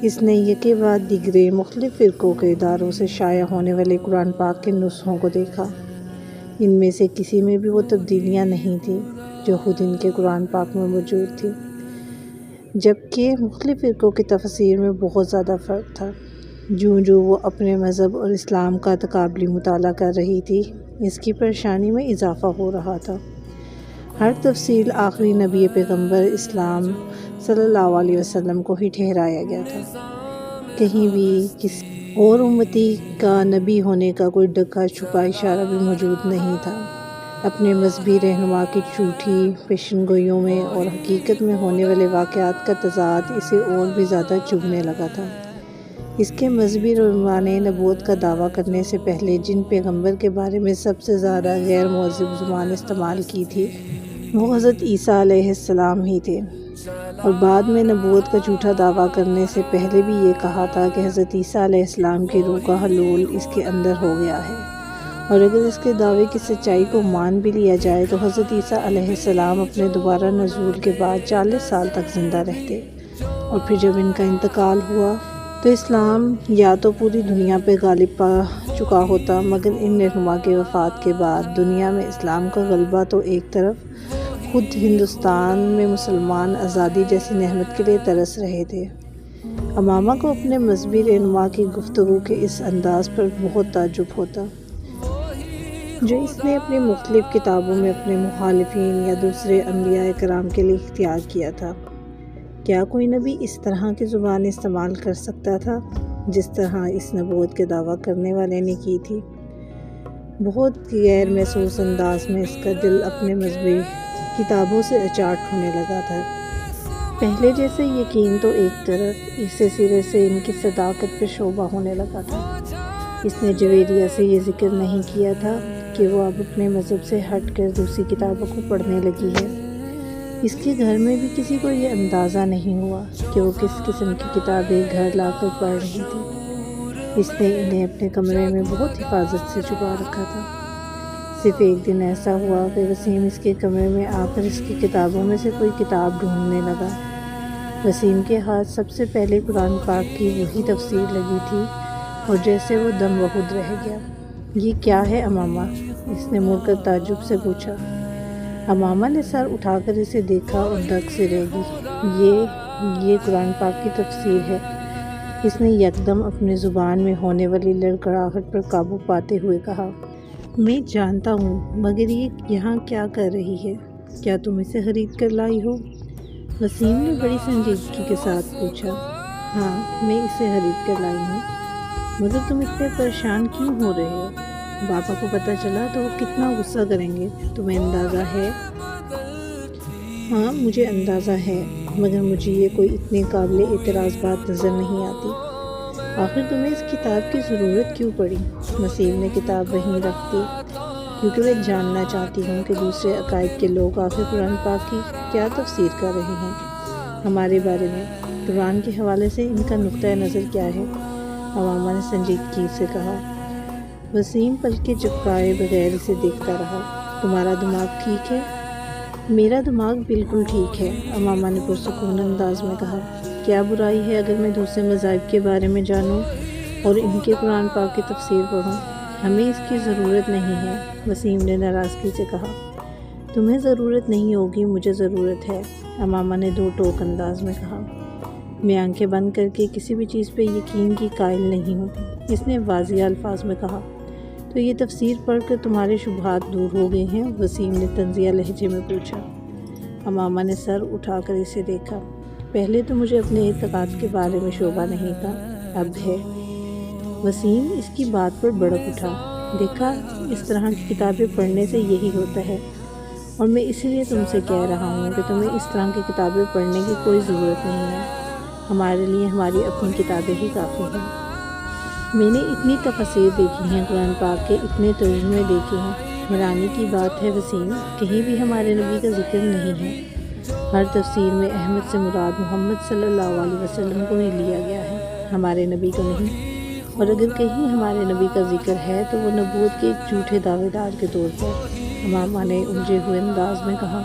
اس نے یکے بعد دیگرے مختلف فرقوں کے اداروں سے شائع ہونے والے قرآن پاک کے نسخوں کو دیکھا۔ ان میں سے کسی میں بھی وہ تبدیلیاں نہیں تھیں جو خود ان کے قرآن پاک میں موجود تھی، جبکہ مختلف فرقوں کی تفسیر میں بہت زیادہ فرق تھا۔ جوں جوں وہ اپنے مذہب اور اسلام کا تقابلی مطالعہ کر رہی تھی، اس کی پریشانی میں اضافہ ہو رہا تھا۔ ہر تفصیل آخری نبی پیغمبر اسلام صلی اللہ علیہ وسلم کو ہی ٹھہرایا گیا تھا۔ کہیں بھی کسی اور امتی کا نبی ہونے کا کوئی ڈھکا چھپا اشارہ بھی موجود نہیں تھا۔ اپنے مذہبی رہنما کی جھوٹی پیشن گوئیوں میں اور حقیقت میں ہونے والے واقعات کا تضاد اسے اور بھی زیادہ چبھنے لگا تھا۔ اس کے مذہبی رہنما نے نبوت کا دعویٰ کرنے سے پہلے جن پیغمبر کے بارے میں سب سے زیادہ غیر مہذب زبان استعمال کی تھی وہ حضرت عیسیٰ علیہ السلام ہی تھے، اور بعد میں نبوت کا جھوٹا دعویٰ کرنے سے پہلے بھی یہ کہا تھا کہ حضرت عیسیٰ علیہ السلام کی روح کا حلول اس کے اندر ہو گیا ہے، اور اگر اس کے دعوے کی سچائی کو مان بھی لیا جائے تو حضرت عیسیٰ علیہ السلام اپنے دوبارہ نزول کے بعد 40 سال تک زندہ رہتے، اور پھر جب ان کا انتقال ہوا تو اسلام یا تو پوری دنیا پہ غالب پا چکا ہوتا، مگر ان رہنما کے وفات کے بعد دنیا میں اسلام کا غلبہ تو ایک طرف، خود ہندوستان میں مسلمان آزادی جیسی نعمت کے لیے ترس رہے تھے۔ امامہ کو اپنے مذہبی رہنما کی گفتگو کے اس انداز پر بہت تعجب ہوتا جو اس نے اپنی مختلف کتابوں میں اپنے مخالفین یا دوسرے انبیاء کرام کے لیے اختیار کیا تھا۔ کیا کوئی نبی اس طرح کی زبان استعمال کر سکتا تھا جس طرح اس نبوت کے دعویٰ کرنے والے نے کی تھی؟ بہت غیر محسوس انداز میں اس کا دل اپنے مذہبی کتابوں سے اچاٹ ہونے لگا تھا۔ پہلے جیسے یقین تو ایک طرف، اسی سرے سے ان کی صداقت پہ شبہ ہونے لگا تھا۔ اس نے جویریہ سے یہ ذکر نہیں کیا تھا کہ وہ اب اپنے مذہب سے ہٹ کر دوسری کتابوں کو پڑھنے لگی ہے۔ اس کے گھر میں بھی کسی کو یہ اندازہ نہیں ہوا کہ وہ کس قسم کی کتابیں گھر لا کر پڑھ رہی تھی۔ اس نے انہیں اپنے کمرے میں بہت حفاظت سے چھپا رکھا تھا۔ صرف ایک دن ایسا ہوا کہ وسیم اس کے کمرے میں آ کر اس کی کتابوں میں سے کوئی کتاب ڈھونڈنے لگا۔ وسیم کے ہاتھ سب سے پہلے قرآن پاک کی وہی تفسیر لگی تھی، اور جیسے وہ دم بخود رہ گیا۔ یہ کیا ہے امامہ؟ اس نے مڑ کر تعجب سے پوچھا۔ امامہ نے سر اٹھا کر اسے دیکھا اور دک سے رہ گئی۔ یہ قرآن پاک کی تفسیر ہے، اس نے یکدم اپنی زبان میں ہونے والی لڑکھڑاہٹ پر قابو پاتے ہوئے کہا۔ میں جانتا ہوں، مگر یہ یہاں کیا کر رہی ہے؟ کیا تم اسے خرید کر لائی ہو؟ وسیم نے بڑی سنجیدگی کے ساتھ پوچھا۔ ہاں، میں اسے خرید کر لائی ہوں، مگر تم اتنے پریشان کیوں ہو رہے ہو؟ بابا کو پتہ چلا تو وہ کتنا غصہ کریں گے، تمہیں اندازہ ہے؟ ہاں، مجھے اندازہ ہے، مگر مجھے یہ کوئی اتنے قابل اعتراض بات نظر نہیں آتی۔ آخر تمہیں اس کتاب کی ضرورت کیوں پڑی؟ وسیم نے کتاب وہیں رکھ دی۔ کیونکہ میں جاننا چاہتی ہوں کہ دوسرے عقائد کے لوگ آخر قرآن پاک کی کیا تفسیر کر رہے ہیں، ہمارے بارے میں قرآن کے حوالے سے ان کا نقطۂ نظر کیا ہے؟ امامہ نے سنجیدگی سے کہا۔ وسیم پلکیں جھپکائے بغیر اسے دیکھتا رہا۔ تمہارا دماغ ٹھیک ہے؟ میرا دماغ بالکل ٹھیک ہے، امامہ نے پرسکون انداز میں کہا۔ کیا برائی ہے اگر میں دوسرے مذاہب کے بارے میں جانوں اور ان کے قرآن پاک کی تفسیر پڑھوں؟ ہمیں اس کی ضرورت نہیں ہے، وسیم نے ناراضگی سے کہا۔ تمہیں ضرورت نہیں ہوگی، مجھے ضرورت ہے، امامہ نے دو ٹوک انداز میں کہا۔ میں آنکھیں بند کر کے کسی بھی چیز پہ یقین کی قائل نہیں ہوں، اس نے واضح الفاظ میں کہا۔ تو یہ تفسیر پڑھ کر تمہارے شبہات دور ہو گئے ہیں؟ وسیم نے طنزیہ لہجے میں پوچھا۔ امامہ نے سر اٹھا کر اسے دیکھا۔ پہلے تو مجھے اپنے اعتقاد کے بارے میں شبہ نہیں تھا، اب ہے۔ وسیم اس کی بات پر بڑک اٹھا۔ دیکھا، اس طرح کی کتابیں پڑھنے سے یہی ہوتا ہے، اور میں اسی لیے تم سے کہہ رہا ہوں کہ تمہیں اس طرح کی کتابیں پڑھنے کی کوئی ضرورت نہیں ہے، ہمارے لیے ہماری اپنی کتابیں ہی کافی ہیں۔ میں نے اتنی تفاسیر دیکھی ہیں قرآن پاک کے، اتنے ترجمے دیکھے ہیں، حیرانی کی بات ہے وسیم، کہیں بھی ہمارے نبی کا ذکر نہیں ہے۔ ہر تفسیر میں احمد سے مراد محمد صلی اللہ علیہ وسلم کو ہی لیا گیا ہے، ہمارے نبی کو نہیں، اور اگر کہیں ہمارے نبی کا ذکر ہے تو وہ نبوت کے ایک جھوٹے دعوے دار کے طور پر، امامہ نے الجھے ہوئے انداز میں کہا۔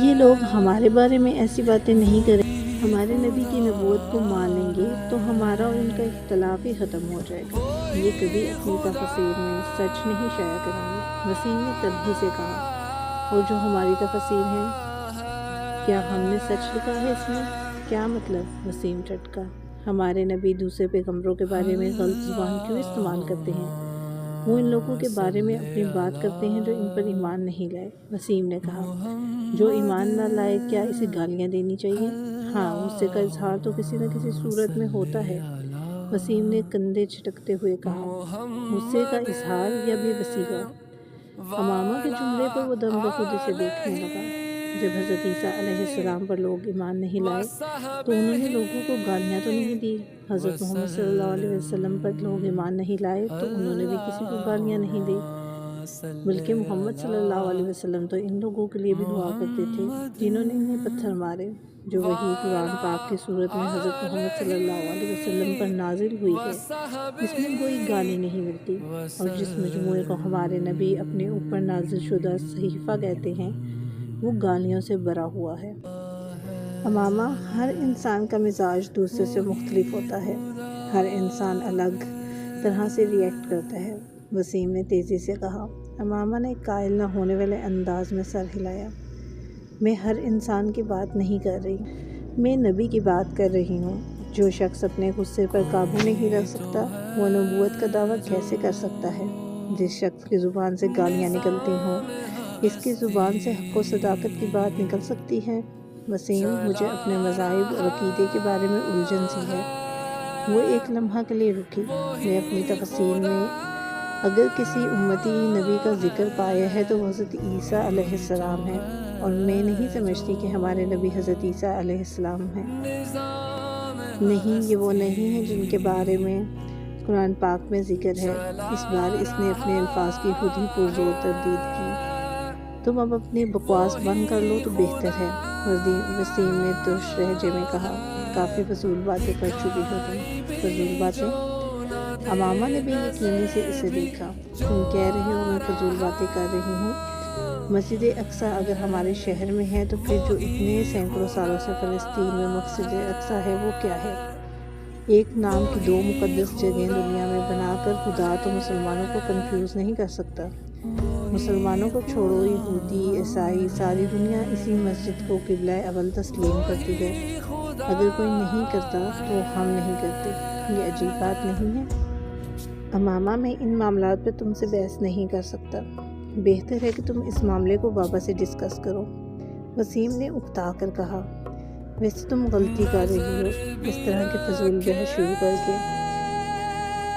یہ لوگ ہمارے بارے میں ایسی باتیں نہیں کریں ہمارے نبی کی نبوت کو مان لیں گے تو ہمارا اور ان کا اختلاف ہی ختم ہو جائے گا۔ یہ کبھی اپنی تفسیر میں سچ نہیں شائع کریں گے۔ وسیم نے تلخی سے کہا، اور جو ہماری تفسیر ہیں، کیا ہم نے سچ لکھا ہے اس میں؟ کیا مطلب؟ وسیم چٹکا۔ ہمارے نبی دوسرے پیغمبروں کے بارے میں غلط زبان کیوں استعمال کرتے ہیں؟ وہ ان لوگوں کے بارے میں اپنی بات کرتے ہیں جو ان پر ایمان نہیں لائے۔ وسیم نے کہا، جو ایمان نہ لائے کیا اسے گالیاں دینی چاہیے؟ ہاں، غصے کا اظہار تو کسی نہ کسی صورت میں ہوتا ہے۔ وسیم نے کندھے جھٹکتے ہوئے کہا، غصے کا اظہار یا بے بسی کا؟ امامہ کے جملے پر وہ دم بخود اسے دیکھنے لگا۔ جب حضرت عیسیٰ علیہ السلام پر لوگ ایمان نہیں لائے تو انہوں نے لوگوں کو گالیاں تو نہیں دی۔ حضرت محمد صلی اللہ علیہ وسلم پر لوگ ایمان نہیں لائے تو انہوں نے بھی کسی کو گالیاں نہیں دی، بلکہ محمد صلی اللہ علیہ وسلم تو ان لوگوں کے لیے بھی دعا کرتے تھے جنہوں نے انہیں پتھر مارے۔ جو وحی قرآن پاک کی صورت میں حضرت محمد صلی اللہ علیہ وسلم پر نازل ہوئی ہے، اس میں کوئی گالی نہیں ملتی، اور جس مجموعے کو ہمارے نبی اپنے اوپر نازل شدہ صحیفہ کہتے ہیں، وہ گالیوں سے بھرا ہوا ہے۔ امامہ، ہر انسان کا مزاج دوسرے سے مختلف ہوتا ہے، ہر انسان الگ طرح سے ری ایکٹ کرتا ہے، وسیم نے تیزی سے کہا۔ امامہ نے قائل نہ ہونے والے انداز میں سر ہلایا۔ میں ہر انسان کی بات نہیں کر رہی، میں نبی کی بات کر رہی ہوں۔ جو شخص اپنے غصے پر قابو نہیں رکھ سکتا وہ نبوت کا دعویٰ کیسے کر سکتا ہے؟ جس شخص کی زبان سے گالیاں نکلتی ہوں، اس کی زبان سے حق و صداقت کی بات نکل سکتی ہے؟ وسیم، مجھے اپنے مذاہب اور عقیدے کے بارے میں الجھن سی ہے۔ وہ ایک لمحہ کے لیے رکی۔ میں اپنی تفسیر میں اگر کسی امتی نبی کا ذکر پایا ہے تو وہ حضرت عیسیٰ علیہ السلام ہے، اور میں نہیں سمجھتی کہ ہمارے نبی حضرت عیسیٰ علیہ السلام ہیں۔ نہیں، یہ وہ نہیں ہیں جن کے بارے میں قرآن پاک میں ذکر ہے۔ اس بار اس نے اپنے الفاظ کی خود ہی پرزور تردید کی۔ تم اب اپنی بکواس بند کر لو تو بہتر ہے، وسیم نے ترش لہجے میں کہا۔ کافی فضول باتیں کر چکی ہو تم۔ فضول باتیں؟ امامہ نے بے یقینی سے اسے دیکھا۔ تم کہہ رہے ہو میں فضول باتیں کر رہی ہوں؟ مسجد اقصیٰ اگر ہمارے شہر میں ہے تو پھر جو اتنے سینکڑوں سالوں سے فلسطین میں مسجد اقصیٰ ہے وہ کیا ہے؟ ایک نام کی دو مقدس جگہیں دنیا میں بنا کر خدا تو مسلمانوں کو کنفیوز نہیں کر سکتا۔ مسلمانوں کو چھوڑو، یہودی، عیسائی، ساری دنیا اسی مسجد کو قبلہ اول تسلیم کرتی ہے۔ اگر کوئی نہیں کرتا تو ہم نہیں کرتے، یہ عجیب بات نہیں ہے؟ امامہ، میں ان معاملات پہ تم سے بحث نہیں کر سکتا۔ بہتر ہے کہ تم اس معاملے کو بابا سے ڈسکس کرو، وسیم نے اکتا کر کہا۔ ویسے تم غلطی کر رہی ہو اس طرح کے فضول بحث شروع کر کے۔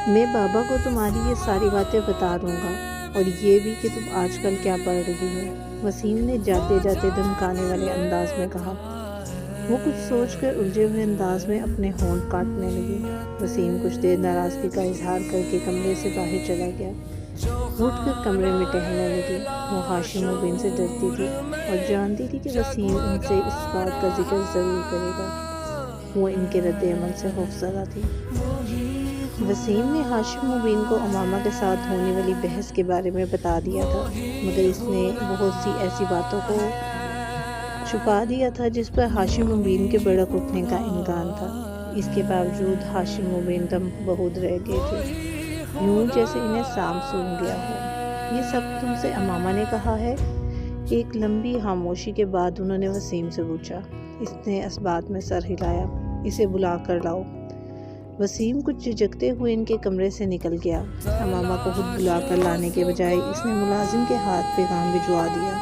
میں بابا کو تمہاری یہ ساری باتیں بتا دوں گا، اور یہ بھی کہ تم آج کل کیا پڑھ رہی ہو، وسیم نے جاتے جاتے دھمکانے والے انداز میں کہا۔ وہ کچھ سوچ کر الجھے ہوئے انداز میں اپنے ہونٹ کاٹنے لگی۔ وسیم کچھ دیر ناراضگی کا اظہار کر کے کمرے سے باہر چلا گیا۔ اٹھ کر کمرے میں ٹہلنے لگی۔ وہ ہاشم و بن سے ڈرتی تھی اور جانتی تھی کہ وسیم ان سے اس بات کا ذکر ضرور کرے گا۔ وہ ان کے رد عمل سے خوفزدہ تھی۔ وسیم نے ہاشم و بن کو امامہ کے ساتھ ہونے والی بحث کے بارے میں بتا دیا تھا، مگر اس نے بہت سی ایسی باتوں کو چھپا دیا تھا جس پر ہاشم و بن کے بھڑک اٹھنے کا امکان تھا۔ اس کے باوجود ہاشم و بن دم بہود رہ گئے تھے، یوں جیسے انہیں سانپ سونگھ گیا ہو۔ یہ سب تم سے امامہ نے کہا ہے؟ ایک لمبی خاموشی کے بعد انہوں نے وسیم سے پوچھا۔ اس نے اس بات میں سر ہلایا۔ اسے بلا کر لاؤ۔ وسیم کچھ جھجکتے ہوئے ان کے کمرے سے نکل گیا۔ امامہ کو خود بلا کر لانے کے بجائے اس نے ملازم کے ہاتھ پیغام بھجوا دیا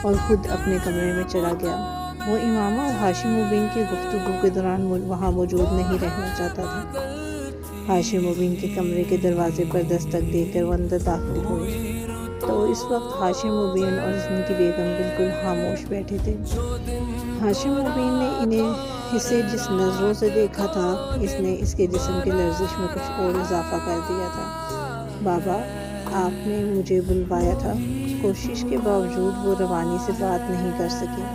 اور خود اپنے کمرے میں چلا گیا۔ وہ امامہ اور ہاشم و بن کی گفتگو کے دوران وہاں موجود نہیں رہنا چاہتا تھا۔ ہاشم و بن کے کمرے کے دروازے پر دستک دے کر وہ اندر داخل ہوئے تو اس وقت ہاشم و بن اور ان کی بیگم بالکل خاموش بیٹھے تھے۔ ہاشم و بن نے اسے جس نظروں سے دیکھا تھا، اس نے اس کے جسم کی لرزش میں کچھ اور اضافہ کر دیا تھا۔ بابا، آپ نے مجھے بلوایا تھا۔ کوشش کے باوجود وہ روانی سے بات نہیں کر سکی۔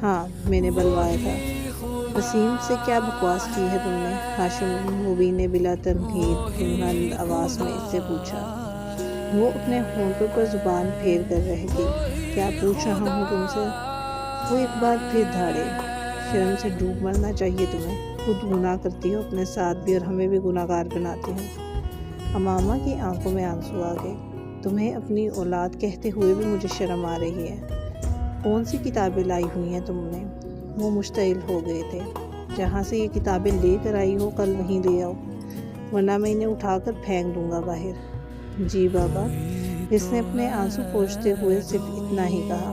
ہاں، میں نے بلوایا تھا۔ وسیم سے کیا بکواس کی ہے تم نے؟ ہاشم مبین نے بلا تمہید بلند آواز میں اس سے پوچھا۔ وہ اپنے ہونٹوں پر زبان پھیر کر رہ گئی۔ کیا پوچھ رہا ہوں تم سے؟ وہ ایک بار پھر دھاڑے۔ شرم سے ڈوب مرنا چاہیے تمہیں، خود گناہ کرتی ہو، اپنے ساتھ بھی اور ہمیں بھی گناہ گار بناتی ہو۔ امامہ کی آنکھوں میں آنسو آ گئے۔ تمہیں اپنی اولاد کہتے ہوئے بھی مجھے شرم آ رہی ہے۔ کون سی کتابیں لائی ہوئی ہیں تم نے؟ وہ مشتعل ہو گئے تھے۔ جہاں سے یہ کتابیں لے کر آئی ہو کل وہیں لے آؤ، ورنہ میں انہیں اٹھا کر پھینک دوں گا باہر۔ جی بابا، اس نے اپنے آنسو پوچھتے ہوئے صرف اتنا ہی کہا۔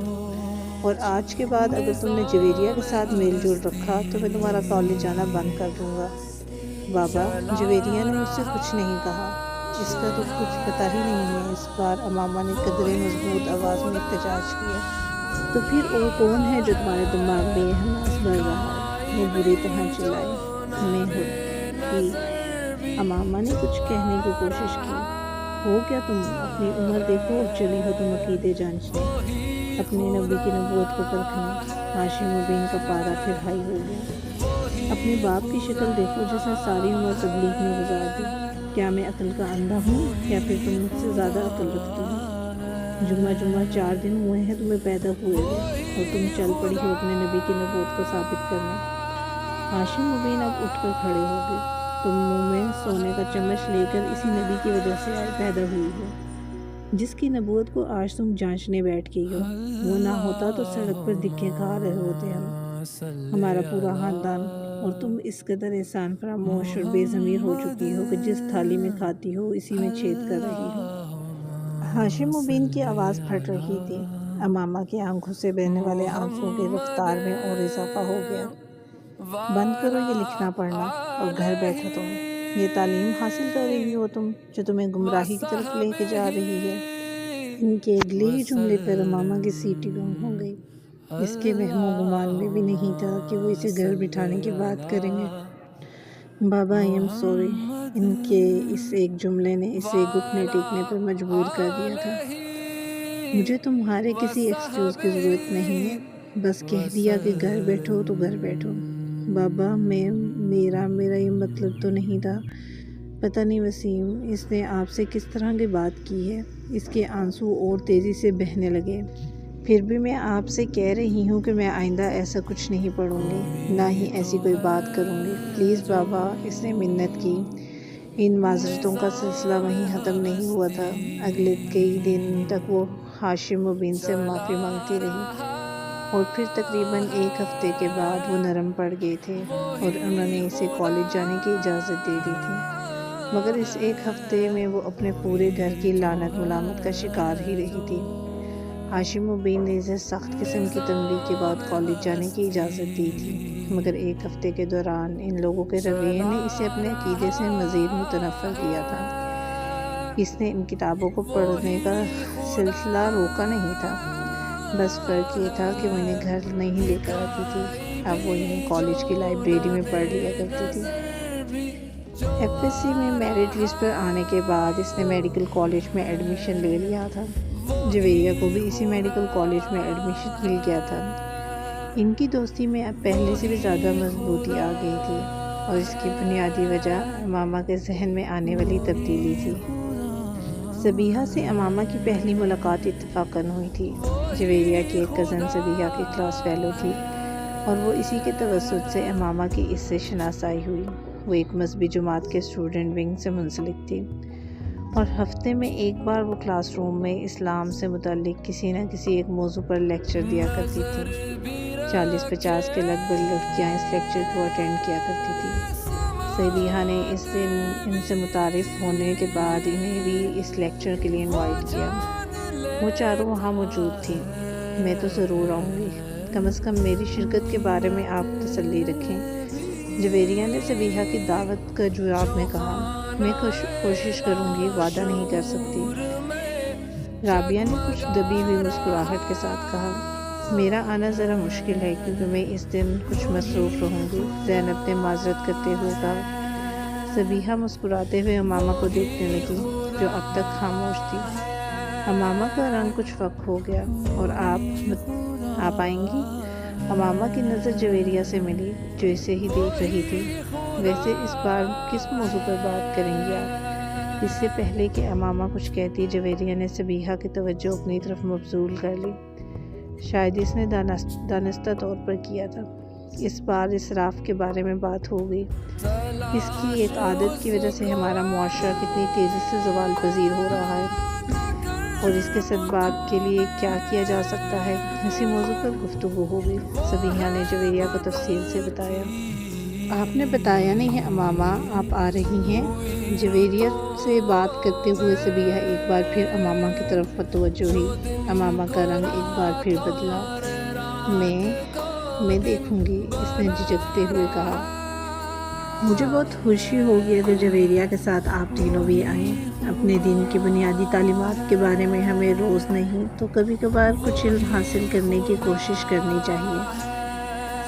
اور آج کے بعد اگر تم نے جویریہ کے ساتھ میل جول رکھا تو میں تمہارا کالج جانا بند کر دوں گا۔ بابا، جویریہ نے مجھ سے کچھ نہیں کہا، اس کا تو کچھ پتہ ہی نہیں ہے۔ اس بار امامہ نے قدرے مضبوط آواز میں احتجاج کیا۔ تو پھر وہ کون ہے جو تمہارے دماغ میں یہ حماس بھر رہا ہے؟ وہ بری طرح چلائی۔ میں ہی۔ امامہ نے کچھ کہنے کی کوشش کی۔ ہو کیا تم؟ اپنی عمر دیکھو اور چلی ہو تم عقیدے جانچنے، اپنے نبی کی نبوت کو پرکھنے۔ ہاشم مبین کا پارا پھر ہائی ہو گیا۔ اپنے باپ کی شکل دیکھو جس نے ساری عمر تبلیغ میں گزار دی۔ کیا میں عقل کا اندھا ہوں یا پھر تم مجھ سے زیادہ عقل رکھتی ہو؟ جمعہ 4 دن ہوئے ہیں تمہیں پیدا ہوئے ہوئے اور تم چل پڑی ہو اپنے نبی کی نبوت کو ثابت کرنے۔ ہاشم مبین اب اٹھ کر کھڑے ہو گئے۔ تم منہ میں سونے کا چمچ لے کر اسی نبی کی وجہ سے پیدا ہوئی ہو جس کی نبوت کو آج تم جانچنے بیٹھ گئی ہو۔ وہ نہ ہوتا تو سڑک پر دھکے کھا رہے ہوتے ہمارا پورا خاندان، اور تم اس قدر احسان فراموش اور بے ضمیر ہو چکی ہو کہ جس تھالی میں کھاتی ہو اسی میں چھید کر رہی ہو۔ ہاشم مبین کی آواز پھٹ رہی تھی۔ امامہ کی آنکھوں سے بہنے والے آنسوؤں کی رفتار میں اور اضافہ ہو گیا۔ بند کرو یہ لکھنا پڑھنا اور گھر بیٹھو تم۔ یہ تعلیم حاصل کر رہی ہو تم جو تمہیں گمراہی کی طرف لے کے جا رہی ہے۔ ان کے اگلے ہی جملے پر امامہ کی سیٹی گم ہو گئی۔ اس کے وہم و گمان میں بھی نہیں تھا کہ وہ اسے گھر بٹھانے کی بات کریں گے۔ بابا آئی ایم سوری، ان کے اس ایک جملے نے اسے گھٹنے ٹیکنے پر مجبور کر دیا تھا۔ مجھے تمہارے کسی ایکسکیوز کی ضرورت نہیں ہے، بس کہہ دیا کہ گھر بیٹھو تو گھر بیٹھو۔ بابا میرا یہ مطلب تو نہیں تھا۔ پتہ نہیں وسیم، اس نے آپ سے کس طرح کی بات کی ہے۔ اس کے آنسو اور تیزی سے بہنے لگے۔ پھر بھی میں آپ سے کہہ رہی ہوں کہ میں آئندہ ایسا کچھ نہیں پڑھوں گی، نہ ہی ایسی کوئی بات کروں گی، پلیز بابا، اس نے منت کی۔ ان معذرتوں کا سلسلہ وہیں ختم نہیں ہوا تھا۔ اگلے کئی دن تک وہ ہاشم مبین سے معافی مانگتی رہی اور پھر تقریباً 1 ہفتے کے بعد وہ نرم پڑ گئے تھے اور انہوں نے اسے کالج جانے کی اجازت دے دی تھی۔ مگر اس 1 ہفتے میں وہ اپنے پورے گھر کی لعنت ملامت کا شکار ہی رہی تھی۔ ہاشم مبین نے اسے سخت قسم کی تنبیہ کے بعد کالج جانے کی اجازت دی تھی، مگر 1 ہفتے کے دوران ان لوگوں کے رویے نے اسے اپنے عقیدے سے مزید متنفر کیا تھا۔ اس نے ان کتابوں کو پڑھنے کا سلسلہ روکا نہیں تھا، بس فرق یہ تھا کہ وہ انہیں گھر نہیں لے کر آتی تھی، اب وہ انہیں کالج کی لائبریری میں پڑھ لیا کرتی تھی۔ ایف ایس سی میں میرٹ لسٹ پر آنے کے بعد اس نے میڈیکل کالج میں ایڈمیشن لے لیا تھا۔ جویریہ کو بھی اسی میڈیکل کالج میں ایڈمیشن مل گیا تھا۔ ان کی دوستی میں اب پہلے سے بھی زیادہ مضبوطی آ گئی تھی اور اس کی بنیادی وجہ امامہ کے ذہن میں آنے والی تبدیلی تھی۔ صبیحہ سے امامہ کی پہلی ملاقات اتفاقاً ہوئی تھی۔ جویریہ کی ایک کزن صبیحہ کی کلاس فیلو تھی اور وہ اسی کے توسط سے امامہ کی اس سے شناسائی ہوئی۔ وہ ایک مذہبی جماعت کے اسٹوڈنٹ ونگ سے منسلک تھی اور ہفتے میں 1 بار وہ کلاس روم میں اسلام سے متعلق کسی نہ کسی ایک موضوع پر لیکچر دیا کرتی تھی۔ 40-50 کے لگ بھگ لڑکیاں اس لیکچر کو اٹینڈ کیا کرتی تھی۔ صبیحہ نے اس دن ان سے متعارف ہونے کے بعد انہیں بھی اس لیکچر کے لیے انوائٹ کیا۔ وہ چاروں وہاں موجود تھیں۔ میں تو ضرور آؤں گی، کم از کم میری شرکت کے بارے میں آپ تسلی رکھیں، جویریہ نے صبیحہ کی دعوت کا جواب میں کہا۔ میں کوشش کروں گی، وعدہ نہیں کر سکتی، رابعہ نے کچھ دبی ہوئی مسکراہٹ کے ساتھ کہا۔ میرا آنا ذرا مشکل ہے کیونکہ میں اس دن کچھ مصروف رہوں گی، زینب نے معذرت کرتے ہوئے کہا۔ صبیحہ مسکراتے ہوئے امامہ کو دیکھنے لگی جو اب تک خاموش تھی۔ امامہ کا رنگ کچھ فق ہو گیا۔ اور آپ آئیں گی؟ امامہ کی نظر جویریہ سے ملی جو اسے ہی دیکھ رہی تھی۔ ویسے اس بار کس موضوع پر بات کریں گی آپ؟ اس سے پہلے کہ امامہ کچھ کہتی جویریہ نے صبیحہ کی توجہ اپنی طرف مبذول کر لی۔ شاید اس نے دانستہ طور پر کیا تھا۔ اس بار اسراف کے بارے میں بات ہو گئی۔ اس کی ایک عادت کی وجہ سے ہمارا معاشرہ کتنی تیزی سے زوال پذیر ہو رہا ہے اور اس کے سبب کے لیے کیا کیا جا سکتا ہے، اسی موضوع پر گفتگو ہو گئی۔ سبیحہ نے جویریہ کو تفصیل سے بتایا۔ آپ نے بتایا نہیں ہے امامہ آپ آ رہی ہیں؟ جویریہ سے بات کرتے ہوئے سبیحہ ایک بار پھر امامہ کی طرف متوجہ ہوئی۔ امامہ کا رنگ ایک بار پھر بدلا۔ میں دیکھوں گی، اس نے جھجکتے ہوئے کہا۔ مجھے بہت خوشی ہوگی اگر جویریہ کے ساتھ آپ تینوں بھی آئیں۔ اپنے دین کی بنیادی تعلیمات کے بارے میں ہمیں روز نہیں تو کبھی کبھار کچھ علم حاصل کرنے کی کوشش کرنی چاہیے۔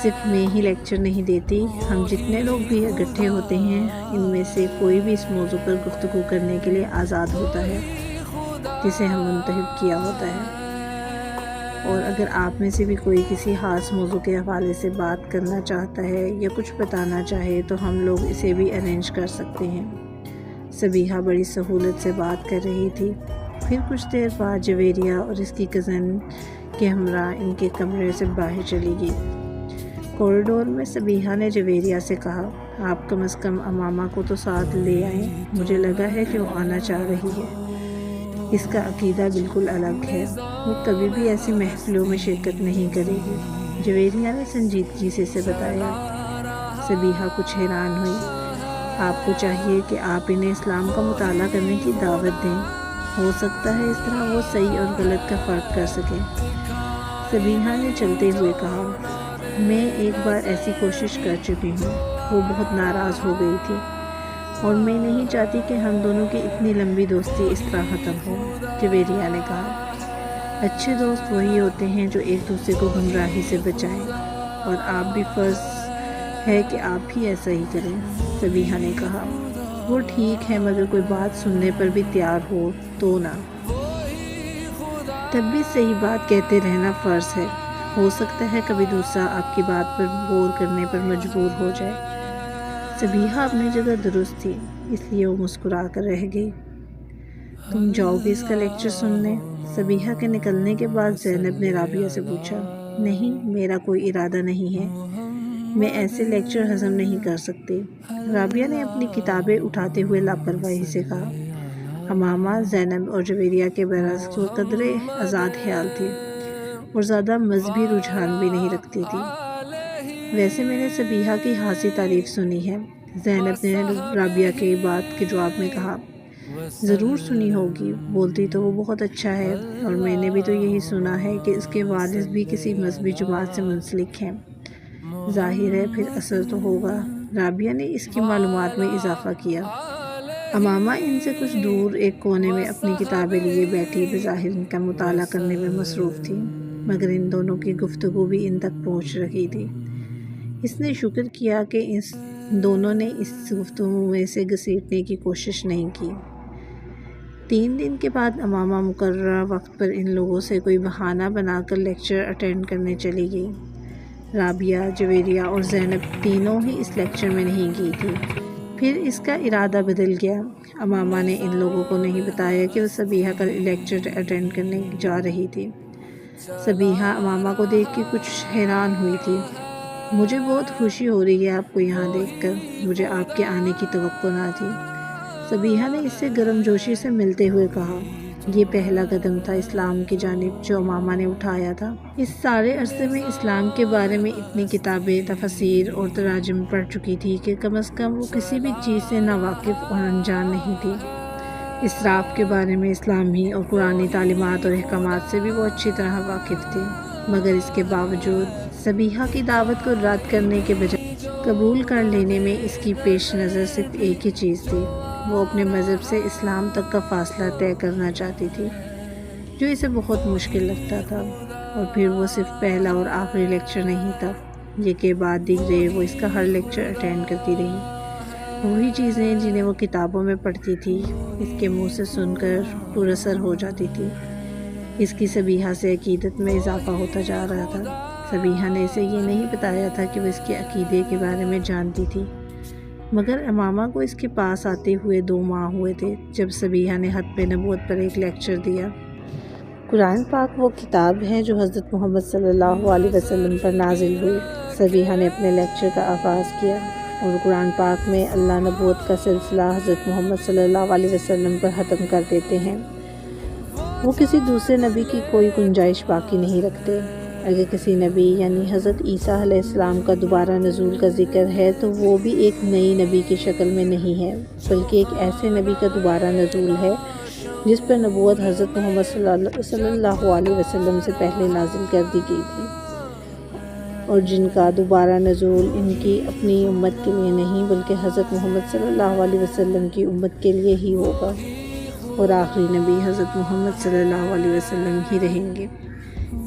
صرف میں ہی لیکچر نہیں دیتی، ہم جتنے لوگ بھی اکٹھے ہوتے ہیں ان میں سے کوئی بھی اس موضوع پر گفتگو کرنے کے لیے آزاد ہوتا ہے جسے ہم منتخب کیا ہوتا ہے، اور اگر آپ میں سے بھی کوئی کسی خاص موضوع کے حوالے سے بات کرنا چاہتا ہے یا کچھ بتانا چاہے تو ہم لوگ اسے بھی ارینج کر سکتے ہیں۔ سبیحہ بڑی سہولت سے بات کر رہی تھی۔ پھر کچھ دیر بعد جویریہ اور اس کی کزن کے ہمراہ ان کے کمرے سے باہر چلی گئی۔ کوریڈور میں سبیحہ نے جویریہ سے کہا، آپ کم از کم امامہ کو تو ساتھ لے آئیں، مجھے لگا ہے کہ وہ آنا چاہ رہی ہے۔ اس کا عقیدہ بالکل الگ ہے، وہ کبھی بھی ایسی محفلوں میں شرکت نہیں کرے گی، جویریہ نے سنجیدگی سے اسے بتایا۔ سبیحہ کچھ حیران ہوئی۔ آپ کو چاہیے کہ آپ انہیں اسلام کا مطالعہ کرنے کی دعوت دیں، ہو سکتا ہے اس طرح وہ صحیح اور غلط کا فرق کر سکیں۔ سبیحہ نے چلتے ہوئے کہا، میں ایک بار ایسی کوشش کر چکی ہوں، وہ بہت ناراض ہو گئی تھی، اور میں نہیں چاہتی کہ ہم دونوں کی اتنی لمبی دوستی اس طرح ختم ہو۔ جویریہ نے کہا، اچھے دوست وہی ہوتے ہیں جو ایک دوسرے کو گمراہی سے بچائیں، اور آپ بھی فرض ہے کہ آپ بھی ایسا ہی کریں۔ سبیحہ نے کہا، وہ ٹھیک ہے مگر کوئی بات سننے پر بھی تیار ہو تو نا، تب بھی صحیح بات کہتے رہنا فرض ہے، ہو سکتا ہے کبھی دوسرا آپ کی بات پر غور کرنے پر مجبور ہو جائے۔ سبیحہ اپنی جگہ درست تھی، اس لیے وہ مسکرا کر رہ گئی۔ تم جاؤ گے اس کا لیکچر سننے؟ سبیحہ کے نکلنے کے بعد زینب نے رابعہ سے پوچھا۔ نہیں، میرا کوئی ارادہ نہیں ہے، میں ایسے لیکچر ہضم نہیں کر سکتی، رابعہ نے اپنی کتابیں اٹھاتے ہوئے لاپرواہی سے کہا۔ امامہ زینب اور جویریہ کے برعکس وہ قدرے آزاد خیال تھی اور زیادہ مذہبی رجحان بھی نہیں رکھتی تھی۔ ویسے میں نے سبیحہ کی خاصی تعریف سنی ہے، زینب نے رابعہ کی بات کے جواب میں کہا۔ ضرور سنی ہوگی، بولتی تو وہ بہت اچھا ہے، اور میں نے بھی تو یہی سنا ہے کہ اس کے والد بھی کسی مذہبی جماعت سے منسلک ہیں۔ ظاہر ہے پھر اثر تو ہوگا، رابعہ نے اس کی معلومات میں اضافہ کیا۔ امامہ ان سے کچھ دور ایک کونے میں اپنی کتابیں لیے بیٹھی بظاہر ان کا مطالعہ کرنے میں مصروف تھی، مگر ان دونوں کی گفتگو بھی ان تک پہنچ رہی تھی۔ اس نے شکر کیا کہ دونوں نے اس گفتگو میں سے گھسیٹنے کی کوشش نہیں کی۔ 3 دن کے بعد امامہ مقررہ وقت پر ان لوگوں سے کوئی بہانہ بنا کر لیکچر اٹینڈ کرنے چلی گئی۔ رابعہ، جویریہ اور زینب تینوں ہی اس لیکچر میں نہیں گئی تھی۔ پھر اس کا ارادہ بدل گیا۔ امامہ نے ان لوگوں کو نہیں بتایا کہ وہ سبیحہ کا لیکچر اٹینڈ کرنے جا رہی تھی۔ سبیحہ امامہ کو دیکھ کے کچھ حیران ہوئی تھی۔ مجھے بہت خوشی ہو رہی ہے آپ کو یہاں دیکھ کر، مجھے آپ کے آنے کی توقع نہ تھی، سبیحہ نے اس سے گرم جوشی سے ملتے ہوئے کہا۔ یہ پہلا قدم تھا اسلام کی جانب جو امامہ نے اٹھایا تھا۔ اس سارے عرصے میں اسلام کے بارے میں اتنی کتابیں، تفاسیر اور تراجم پڑھ چکی تھی کہ کم از کم وہ کسی بھی چیز سے ناواقف اور انجان نہیں تھی۔ اسراف کے بارے میں اسلامی اور قرآنی تعلیمات اور احکامات سے بھی وہ اچھی طرح واقف تھی، مگر اس کے باوجود سبیحہ کی دعوت کو رد کرنے کے بجائے قبول کر لینے میں اس کی پیش نظر صرف ایک ہی چیز تھی، وہ اپنے مذہب سے اسلام تک کا فاصلہ طے کرنا چاہتی تھی، جو اسے بہت مشکل لگتا تھا۔ اور پھر وہ صرف پہلا اور آخری لیکچر نہیں تھا، یہ کے بعد دیگرے وہ اس کا ہر لیکچر اٹینڈ کرتی رہی۔ وہی چیزیں جنہیں وہ کتابوں میں پڑھتی تھی اس کے منہ سے سن کر پر اثر ہو جاتی تھی۔ اس کی سبیحہ سے عقیدت میں اضافہ ہوتا جا رہا تھا۔ سبیحہ نے اسے یہ نہیں بتایا تھا کہ وہ اس کے عقیدے کے بارے میں جانتی تھی، مگر امامہ کو اس کے پاس آتے ہوئے 2 ماہ ہوئے تھے جب سبیحہ نے ختم نبوت پر ایک لیکچر دیا۔ قرآن پاک وہ کتاب ہے جو حضرت محمد صلی اللہ علیہ وسلم پر نازل ہوئی۔ سبیحہ نے اپنے لیکچر کا آغاز کیا اور قرآن پاک میں اللہ نبوت کا سلسلہ حضرت محمد صلی اللہ علیہ وسلم پر ختم کر دیتے ہیں۔ وہ کسی دوسرے نبی کی کوئی گنجائش باقی نہیں رکھتے۔ اگر کسی نبی یعنی حضرت عیسیٰ علیہ السلام کا دوبارہ نزول کا ذکر ہے تو وہ بھی ایک نئی نبی کی شکل میں نہیں ہے، بلکہ ایک ایسے نبی کا دوبارہ نزول ہے جس پر نبوت حضرت محمد صلی اللہ علیہ وسلم سے پہلے نازل کر دی گئی تھی، اور جن کا دوبارہ نزول ان کی اپنی امت کے لیے نہیں بلکہ حضرت محمد صلی اللہ علیہ وسلم کی امت کے لیے ہی ہوگا، اور آخری نبی حضرت محمد صلی اللہ علیہ وسلم ہی رہیں گے۔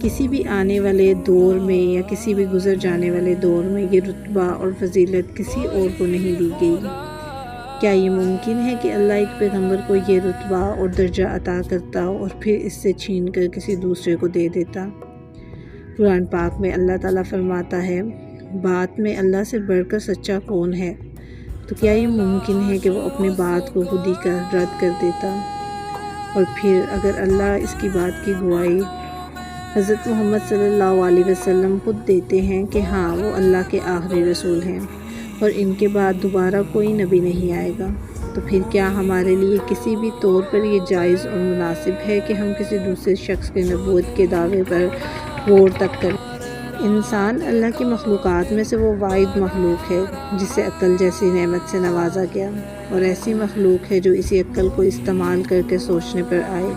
کسی بھی آنے والے دور میں یا کسی بھی گزر جانے والے دور میں یہ رتبہ اور فضیلت کسی اور کو نہیں دی گئی۔ کیا یہ ممکن ہے کہ اللہ ایک پیغمبر کو یہ رتبہ اور درجہ عطا کرتا اور پھر اس سے چھین کر کسی دوسرے کو دے دیتا؟ قرآن پاک میں اللہ تعالیٰ فرماتا ہے، بات میں اللہ سے بڑھ کر سچا کون ہے؟ تو کیا یہ ممکن ہے کہ وہ اپنی بات کو خود ہی رد کر دیتا؟ اور پھر اگر اللہ اس کی بات کی گواہی حضرت محمد صلی اللہ علیہ وسلم خود دیتے ہیں کہ ہاں وہ اللہ کے آخری رسول ہیں اور ان کے بعد دوبارہ کوئی نبی نہیں آئے گا، تو پھر کیا ہمارے لیے کسی بھی طور پر یہ جائز اور مناسب ہے کہ ہم کسی دوسرے شخص کے نبوت کے دعوے پر غور تک کریں؟ انسان اللہ کی مخلوقات میں سے وہ واحد مخلوق ہے جسے عقل جیسی نعمت سے نوازا گیا، اور ایسی مخلوق ہے جو اسی عقل کو استعمال کر کے سوچنے پر آئے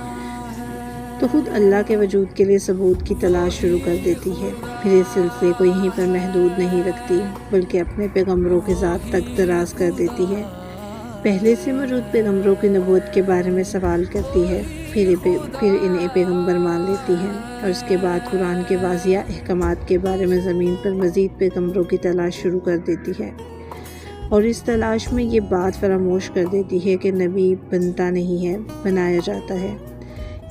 تو خود اللہ کے وجود کے لیے ثبوت کی تلاش شروع کر دیتی ہے، پھر اس سلسلے کو یہیں پر محدود نہیں رکھتی بلکہ اپنے پیغمبروں کی ذات تک دراز کر دیتی ہے، پہلے سے موجود پیغمبروں کی نبوت کے بارے میں سوال کرتی ہے، پھر انہیں پیغمبر مان لیتی ہے، اور اس کے بعد قرآن کے واضح احکامات کے بارے میں زمین پر مزید پیغمبروں کی تلاش شروع کر دیتی ہے، اور اس تلاش میں یہ بات فراموش کر دیتی ہے کہ نبی بنتا نہیں ہے، بنایا جاتا ہے،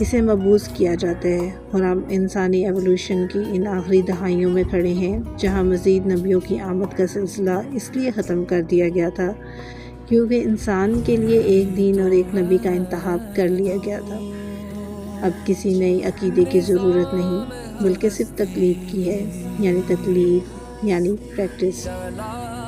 اسے مبعوث کیا جاتا ہے، اور ہم انسانی ایولیوشن کی ان آخری دہائیوں میں کھڑے ہیں جہاں مزید نبیوں کی آمد کا سلسلہ اس لیے ختم کر دیا گیا تھا کیونکہ انسان کے لیے ایک دین اور ایک نبی کا انتخاب کر لیا گیا تھا۔ اب کسی نئی عقیدے کی ضرورت نہیں بلکہ صرف تقلید کی ہے، یعنی پریکٹس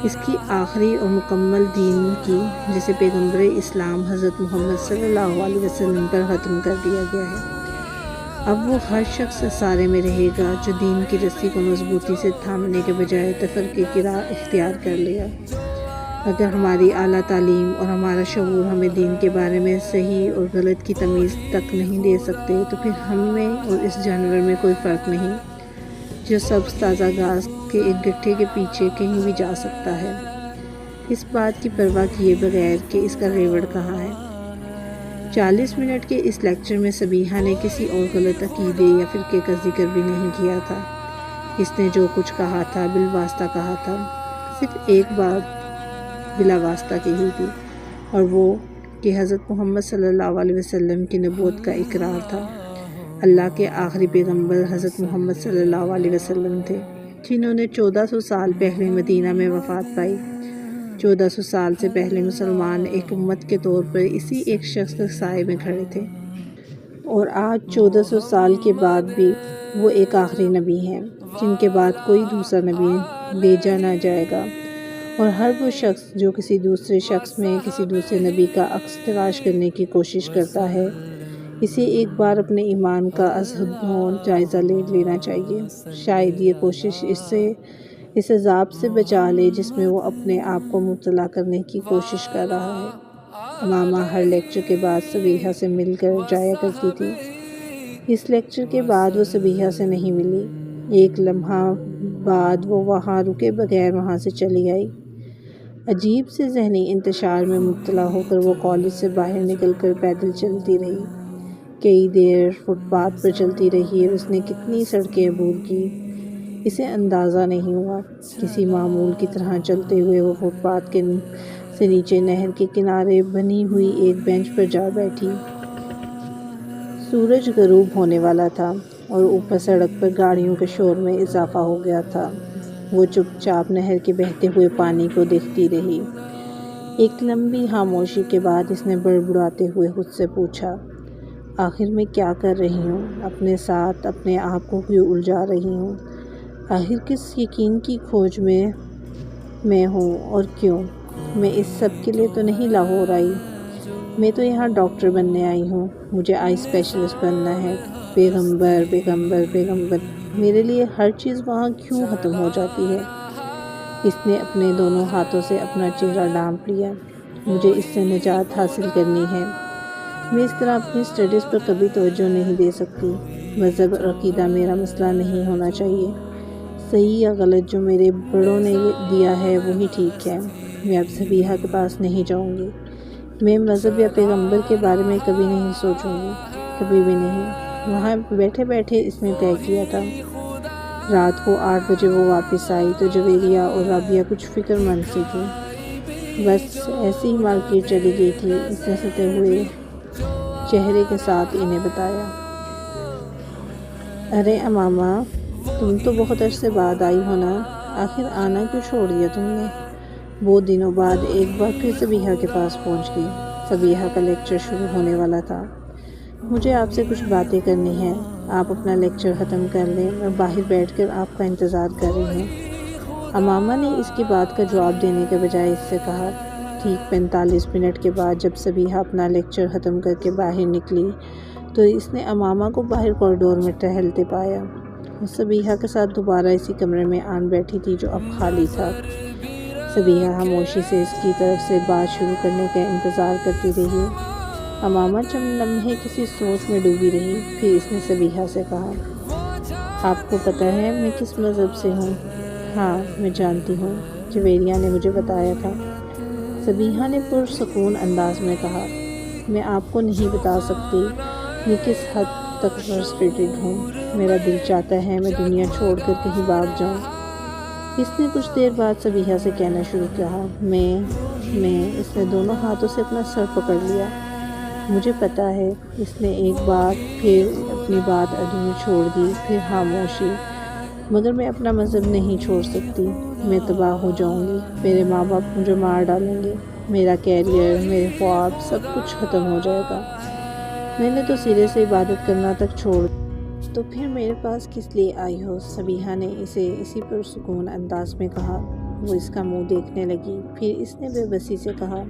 اس کی آخری اور مکمل دین کی، جسے پیغمبر اسلام حضرت محمد صلی اللہ علیہ وسلم پر ختم کر دیا گیا ہے۔ اب وہ ہر شخص سارے میں رہے گا جو دین کی رسی کو مضبوطی سے تھامنے کے بجائے تفرقے کی راہ اختیار کر لیا۔ اگر ہماری اعلیٰ تعلیم اور ہمارا شعور ہمیں دین کے بارے میں صحیح اور غلط کی تمیز تک نہیں دے سکتے تو پھر ہم میں اور اس جانور میں کوئی فرق نہیں جو سبز تازہ گھاس کے ایک گٹھے کے پیچھے کہیں بھی جا سکتا ہے، اس بات کی پرواہ کیے بغیر کہ اس کا ریوڑ کہاں ہے۔ 40 منٹ کے اس لیکچر میں سبیحہ نے کسی اور غلط عقیدے یا فرقے کا ذکر بھی نہیں کیا تھا۔ اس نے جو کچھ کہا تھا بالواسطہ کہا تھا، صرف ایک بات بلا واسطہ کہی تھی، اور وہ کہ حضرت محمد صلی اللہ علیہ وسلم کی نبوت کا اقرار تھا۔ اللہ کے آخری پیغمبر حضرت محمد صلی اللہ علیہ وسلم تھے جنہوں نے 1400 سال پہلے مدینہ میں وفات پائی۔ 1400 سال سے پہلے مسلمان ایک امت کے طور پر اسی ایک شخص کے سائے میں کھڑے تھے، اور آج 1400 سال کے بعد بھی وہ ایک آخری نبی ہیں جن کے بعد کوئی دوسرا نبی بھیجا نہ جائے گا، اور ہر وہ شخص جو کسی دوسرے شخص میں کسی دوسرے نبی کا عکس تلاش کرنے کی کوشش کرتا ہے، اسے ایک بار اپنے ایمان کا از حد جائزہ لے لینا چاہیے۔ شاید یہ کوشش اس عذاب سے بچا لے جس میں وہ اپنے آپ کو مبتلا کرنے کی کوشش کر رہا ہے۔ امامہ ہر لیکچر کے بعد سبیحہ سے مل کر جایا کرتی تھی۔ اس لیکچر کے بعد وہ سبیحہ سے نہیں ملی، ایک لمحہ بعد وہ وہاں رکے بغیر وہاں سے چلی آئی۔ عجیب سے ذہنی انتشار میں مبتلا ہو کر وہ کالج سے باہر نکل کر پیدل چلتی رہی، کئی دیر فٹ پاتھ پر چلتی رہی، اور اس نے کتنی سڑکیں عبور کی اسے اندازہ نہیں ہوا۔ کسی معمول کی طرح چلتے ہوئے وہ فٹ پاتھ سے نیچے نہر کے کنارے بنی ہوئی ایک بینچ پر جا بیٹھی۔ سورج غروب ہونے والا تھا اور اوپر سڑک پر گاڑیوں کے شور میں اضافہ ہو گیا تھا۔ وہ چپ چاپ نہر کے بہتے ہوئے پانی کو دیکھتی رہی۔ ایک لمبی خاموشی کے بعد اس نے بڑبڑاتے ہوئے خود سے پوچھا، آخر میں کیا کر رہی ہوں؟ اپنے ساتھ اپنے آپ کو کیوں الجھا رہی ہوں؟ آخر کس یقین کی کھوج میں ہوں اور کیوں؟ میں اس سب کے لیے تو نہیں لاہور آئی، میں تو یہاں ڈاکٹر بننے آئی ہوں، مجھے آئی اسپیشلسٹ بننا ہے۔ پیغمبر پیغمبر پیغمبر، میرے لیے ہر چیز وہاں کیوں ختم ہو جاتی ہے؟ اس نے اپنے دونوں ہاتھوں سے اپنا چہرہ ڈھانپ لیا۔ مجھے اس سے نجات حاصل کرنی ہے، میں اس طرح اپنی اسٹڈیز پر کبھی توجہ نہیں دے سکتی۔ مذہب اور عقیدہ میرا مسئلہ نہیں ہونا چاہیے، صحیح یا غلط جو میرے بڑوں نے دیا ہے وہی ٹھیک ہے۔ میں اب صبیحہ کے پاس نہیں جاؤں گی، میں مذہب یا پیغمبر کے بارے میں کبھی نہیں سوچوں گی، کبھی بھی نہیں۔ وہاں بیٹھے بیٹھے اس نے طے کیا تھا۔ رات کو 8 بجے وہ واپس آئی تو جویریہ اور رابعہ کچھ فکر مند سی تھی، بس ایسے ہی مارکیٹ چلی گئی تھی، اس نے ستے ہوئے چہرے کے ساتھ انہیں بتایا۔ ارے امامہ، تم تو بہت عرصے بعد آئی ہو نا، آخر آنا کیوں چھوڑ دیا تم نے؟ بہت دنوں بعد ایک بار پھر صبیحہ کے پاس پہنچ گئی۔ صبیحہ کا لیکچر شروع ہونے والا تھا۔ مجھے آپ سے کچھ باتیں کرنی ہیں، آپ اپنا لیکچر ختم کر لیں، میں باہر بیٹھ کر آپ کا انتظار کر رہی ہوں۔ امامہ نے اس کی بات کا جواب دینے کے بجائے اس سے کہا۔ ٹھیک 45 منٹ کے بعد جب صبیحہ اپنا لیکچر ختم کر کے باہر نکلی تو اس نے امامہ کو باہر کوریڈور میں ٹہلتے پایا۔ وہ صبیحہ کے ساتھ دوبارہ اسی کمرے میں آن بیٹھی تھی جو اب خالی تھا۔ صبیحہ خاموشی سے اس کی طرف سے بات شروع کرنے کا انتظار کرتی رہی۔ امامہ چند لمحے کسی سوچ میں ڈوبی رہی، پھر اس نے صبیحہ سے کہا، آپ کو پتہ ہے میں کس مذہب سے ہوں؟ ہاں میں جانتی ہوں، جویریہ نے مجھے بتایا تھا۔ صبیحہ نے پرسکون انداز میں کہا، میں آپ کو نہیں بتا سکتی میں کس حد تک فرسٹریٹڈ ہوں، میرا دل چاہتا ہے میں دنیا چھوڑ کر کہیں بھاگ جاؤں۔ اس نے کچھ دیر بعد صبیحہ سے کہنا شروع کیا، میں اس نے دونوں ہاتھوں سے اپنا سر پکڑ لیا۔ مجھے پتہ ہے، اس نے ایک بار پھر اپنی بات ادھوری چھوڑ دی، پھر خاموشی، مگر میں اپنا مذہب نہیں چھوڑ سکتی، میں تباہ ہو جاؤں گی، میرے ماں باپ مجھے مار ڈالیں گے، میرا کیریئر، میرے خواب، سب کچھ ختم ہو جائے گا۔ میں نے تو سرے سے عبادت کرنا تک چھوڑ دیا، تو پھر میرے پاس کس لیے آئی ہو؟ صبیحہ نے اسے اسی پرسکون انداز میں کہا۔ وہ اس کا منہ دیکھنے لگی، پھر اس نے بے بسی سے کہا،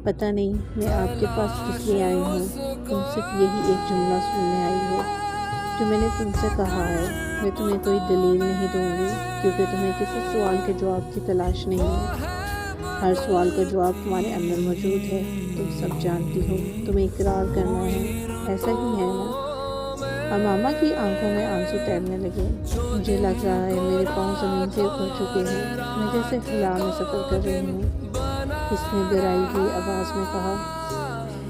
پتہ نہیں میں آپ کے پاس کس لیے آئی ہوں، تم صرف یہی ایک جملہ سننے آئی ہو جو میں نے تم سے کہا ہے۔ میں تمہیں کوئی دلیل نہیں دوں گی کیونکہ تمہیں کسی سوال کے جواب کی تلاش نہیں ہے، ہر سوال کا جواب تمہارے اندر موجود ہے، تم سب جانتی ہو، تمہیں اقرار کرنا ہے، ایسا ہی ہے نا؟ امامہ کی آنکھوں میں آنسو تیرنے لگے۔ مجھے لگ رہا ہے میرے پاؤں زمین سے اکھڑ چکے ہیں، میں جیسے خلا میں سفر کر رہی ہوں، اس نے ڈرائی ہوئی آواز میں کہا۔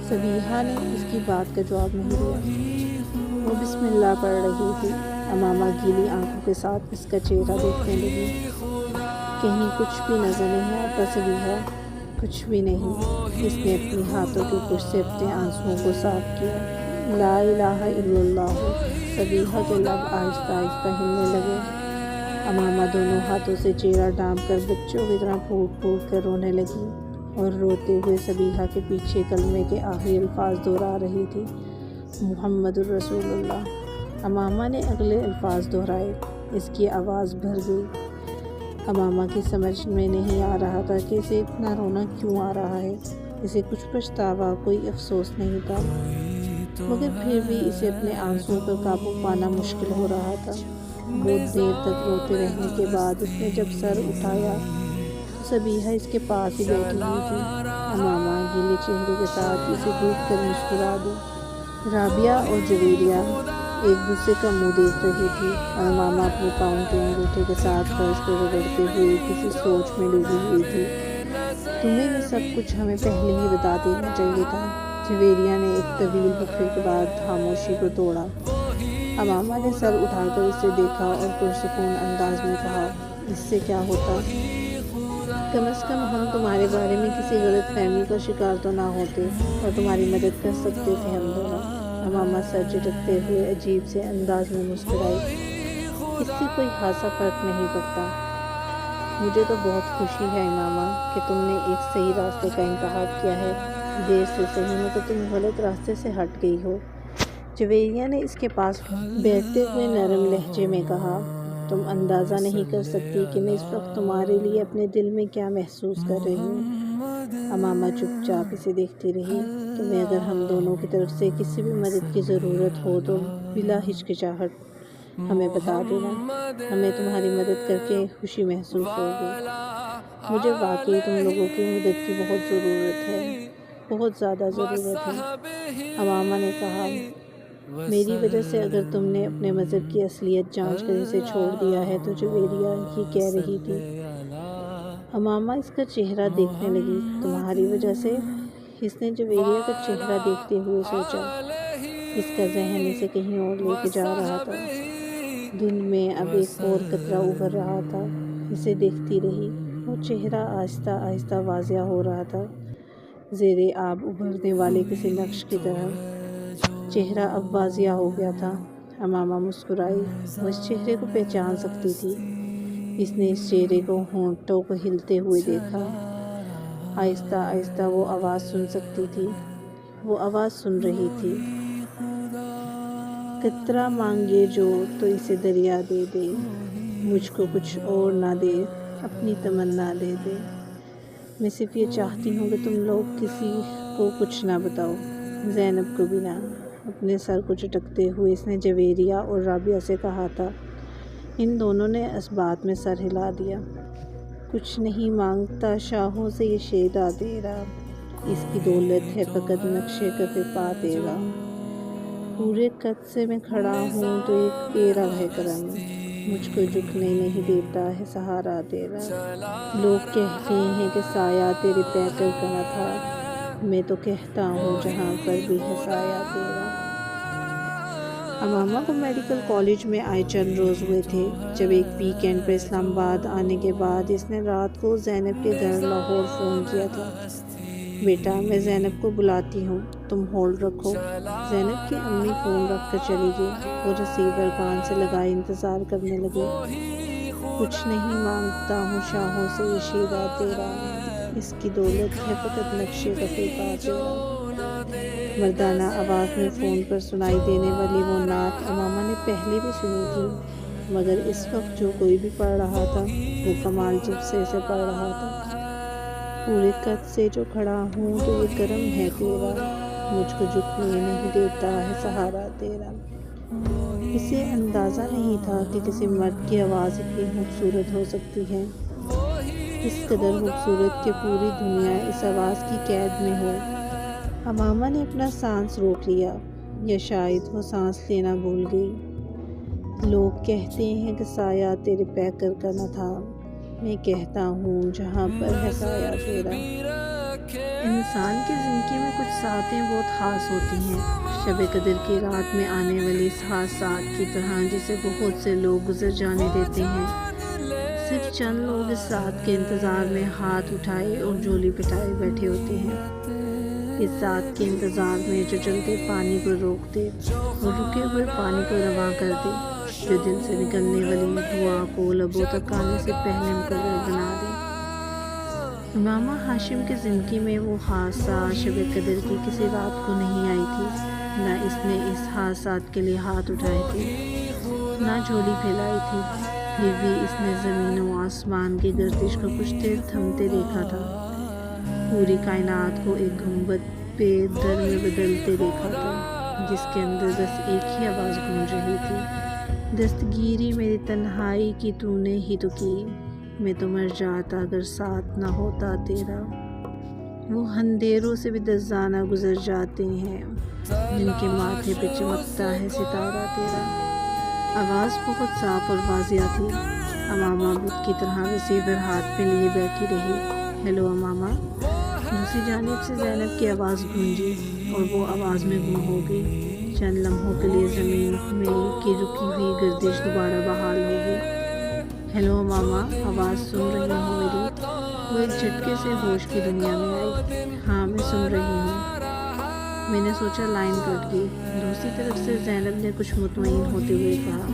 صبیحہ نے اس کی بات کا جواب نہیں دیا، وہ بسم اللہ پڑھ رہی تھی۔ امامہ گیلی آنکھوں کے ساتھ اس کا چہرہ دیکھنے لگی۔ کہیں کچھ بھی نظر نہیں آتا صبیحہ، کچھ بھی نہیں۔ اس نے اپنی ہاتھوں کے اوپر سے اپنے آنسوؤں کو صاف کیا۔ لا الہ الا اللہ۔ صبیحہ کے لب آہستہ آہستہ ہلنے لگے۔ امامہ دونوں ہاتھوں سے چہرہ ڈھانپ کر بچوں کی طرح پھوٹ پھوٹ کر رونے لگی اور روتے ہوئے صبیحہ کے پیچھے کلمے کے آخری الفاظ دہرا رہی تھی، محمد الرسول اللہ۔ امامہ نے اگلے الفاظ دہرائے، اس کی آواز بھر گئی۔ امامہ کی سمجھ میں نہیں آ رہا تھا کہ اسے اتنا رونا کیوں آ رہا ہے، اسے کچھ پچھتاوا، کوئی افسوس نہیں تھا، مگر پھر بھی اسے اپنے آنسوؤں پر قابو پانا مشکل ہو رہا تھا۔ بہت دیر تک روتے رہنے کے بعد اس نے جب سر اٹھایا تو صبیحہ اس کے پاس ہی بیٹھی ہوئی تھی۔ امامہ گیلے چہرے کے ساتھ اسے دیکھ کر مسکرا دی۔ رابعہ اور جویریہ ایک دوسرے کا منہ دیکھ رہی تھی اور امامہ اپنے پاؤں کے انگوٹھے کے ساتھ فرش کو رگڑتے ہوئے کسی سوچ میں ڈوبی ہوئی تھی۔ تمہیں یہ سب کچھ ہمیں پہلے ہی بتا دینا چاہیے تھا، جویریہ نے ایک طویل وقفے کے بعد خاموشی کو توڑا۔ امامہ نے سر اٹھا کر اسے دیکھا اور پرسکون انداز میں کہا، اس سے کیا ہوتا؟ کم از کم ہم تمہارے بارے میں کسی غلط فہمی کا شکار تو نہ ہوتے اور تمہاری مدد کر سکتے تھے ہم دونوں۔ امامہ سر جھٹکتے ہوئے عجیب سے انداز میں مسکرائی، اس سے کوئی خاصا فرق نہیں پڑتا۔ مجھے تو بہت خوشی ہے امامہ کہ تم نے ایک صحیح راستے کا انتخاب کیا ہے، دیر سے صحیح مگر تم غلط راستے سے ہٹ گئی ہو۔ جویریہ نے اس کے پاس بیٹھتے ہوئے نرم لہجے میں کہا، تم اندازہ نہیں کر سکتی کہ میں اس وقت تمہارے لیے اپنے دل میں کیا محسوس کر رہی ہوں۔ امامہ چپ چاپ اسے دیکھتی رہی۔ تمہیں اگر ہم دونوں کی طرف سے کسی بھی مدد کی ضرورت ہو تو بلا ہچکچاہٹ ہمیں بتا دینا، ہمیں تمہاری مدد کر کے خوشی محسوس ہوگی۔ مجھے واقعی تم لوگوں کی مدد کی بہت ضرورت ہے، بہت زیادہ ضرورت ہے، امامہ نے کہا۔ میری وجہ سے اگر تم نے اپنے مذہب کی اصلیت جانچ کر اسے چھوڑ دیا ہے تو جویریہ یہ کہہ رہی تھی۔ امامہ اس کا چہرہ دیکھنے لگی۔ تمہاری وجہ سے؟ اس نے جویریہ کا چہرہ دیکھتے ہوئے سوچا۔ اس کا ذہن اسے کہیں اور لے کے جا رہا تھا۔ دل میں اب ایک اور قطرہ ابھر رہا تھا۔ اسے دیکھتی رہی۔ وہ چہرہ آہستہ آہستہ واضح ہو رہا تھا، زیر آب ابھرنے والے کسی نقش کی طرح۔ چہرہ اب واضح ہو گیا تھا۔ امامہ مسکرائی۔ وہ اس چہرے کو پہچان سکتی تھی۔ اس نے اس چہرے کو ہونٹوں کو ہلتے ہوئے دیکھا۔ آہستہ آہستہ وہ آواز سن سکتی تھی۔ وہ آواز سن رہی تھی۔ قطرہ مانگے جو تو اسے دریا دے دے، مجھ کو کچھ اور نہ دے، اپنی تمنا دے دے۔ میں صرف یہ چاہتی ہوں کہ تم لوگ کسی کو کچھ نہ بتاؤ، زینب کو بھی نہ۔ اپنے سر کو جھٹکتے ہوئے اس نے جویریہ اور رابعہ سے کہا تھا۔ ان دونوں نے اس بات میں سر ہلا دیا۔ کچھ نہیں مانگتا شاہوں سے یہ شیدا تیرا، اس کی دولت ہے فقط نقشے کف پا تیرا۔ پورے قد سے میں کھڑا ہوں تو ایک تیرا ہے کرم، مجھ کو جھکنے نہیں دیتا ہے سہارا تیرا۔ لوگ کہتے ہیں کہ سایہ تیرے پیکر کا نہ تھا، میں تو کہتا ہوں جہاں پر بھی ہے سایہ تیرا۔ امامہ کو میڈیکل کالج میں آئے چند روز ہوئے تھے جب ایک ویکینڈ پر اسلام آباد آنے کے بعد اس نے رات کو زینب کے گھر لاہور فون کیا تھا۔ بیٹا میں زینب کو بلاتی ہوں، تم ہولڈ رکھو۔ زینب کی امی فون رکھ کر چلی گئی۔ وہ ریسیور کان سے لگائے انتظار کرنے لگے۔ کچھ نہیں مانگتا ہوں شاہوں سے یہ شیدا تیرا، اس کی دولت ہے فقط نقشے کا پا تیرا۔ مردانہ آواز میں فون پر سنائی دینے والی وہ نعت امامہ نے پہلے بھی سنی تھی، مگر اس وقت جو کوئی بھی پڑھ رہا تھا وہ کمال جلسے سے پڑھ رہا تھا۔ پورے قد سے جو کھڑا ہوں تو یہ کرم ہے تیرا، مجھ کو جھکنے نہیں دیتا ہے سہارا تیرا۔ اسے اندازہ نہیں تھا کہ کسی مرد کی آواز اتنی خوبصورت ہو سکتی ہے، اس قدر خوبصورت کہ پوری دنیا اس آواز کی قید میں ہو۔ امامہ نے اپنا سانس روک لیا، یا شاید وہ سانس لینا بھول گئی۔ لوگ کہتے ہیں کہ سایہ تیرے پیکر کا نہ تھا، میں کہتا ہوں جہاں پر ہے سایہ تیرا۔ انسان کی زندگی میں کچھ ساعتیں بہت خاص ہوتی ہیں، شب قدر کی رات میں آنے والی اس خاص ساعت کی طرح جسے بہت سے لوگ گزر جانے دیتے ہیں۔ صرف چند لوگ اس ساعت کے انتظار میں ہاتھ اٹھائے اور جھولی پٹائے بیٹھے ہوتے ہیں۔ اس ساعت کے انتظار میں جو چلتے پانی کو روک دے اور رکے ہوئے پانی کو رواں کر دے، جو دل سے نکلنے والی دعا کو لبوں تک آنے سے پہلے مقرر بنا دے۔ امامہ ہاشم کی زندگی میں وہ حادثہ شب قدر کی کسی رات کو نہیں آئی تھی، نہ اس نے اس حادثات کے لیے ہاتھ اٹھائے تھے، نہ جھولی پھیلائی تھی۔ پھر بھی اس نے زمین و آسمان کی گردش کو کچھ دیر تھمتے دیکھا تھا، پوری کائنات کو ایک گنبد پہ در میں بدلتے دیکھا تھا، جس کے اندر بس ایک ہی آواز گونج رہی تھی، دستگیری میری تنہائی کی تو نے ہی تو کی، میں تو مر جاتا اگر ساتھ نہ ہوتا تیرا۔ وہ اندھیروں سے بھی دزدانہ گزر جاتے ہیں جن کے ماتھے پہ چمکتا ہے ستارہ تیرا۔ آواز بہت صاف اور واضح تھی۔ امامہ بت کی طرح ریسیور ہاتھ پہ لیے بیٹھی رہی۔ ہیلو امامہ۔ دوسری جانب سے زینب کی آواز گونجی اور وہ آواز میں گم ہو گئی۔ چند لمحوں کے لیے زمین میں کی رکی ہوئی گردش دوبارہ بحال ہو گئی۔ ہیلو امامہ، آواز سن رہی ہوں میری؟ وہ ایک جھٹکے سے ہوش کی دنیا میں آئی۔ ہاں میں سن رہی ہوں۔ میں نے سوچا لائن کٹ گئی۔ دوسری طرف سے زینب نے کچھ مطمئن ہوتے ہوئے کہا۔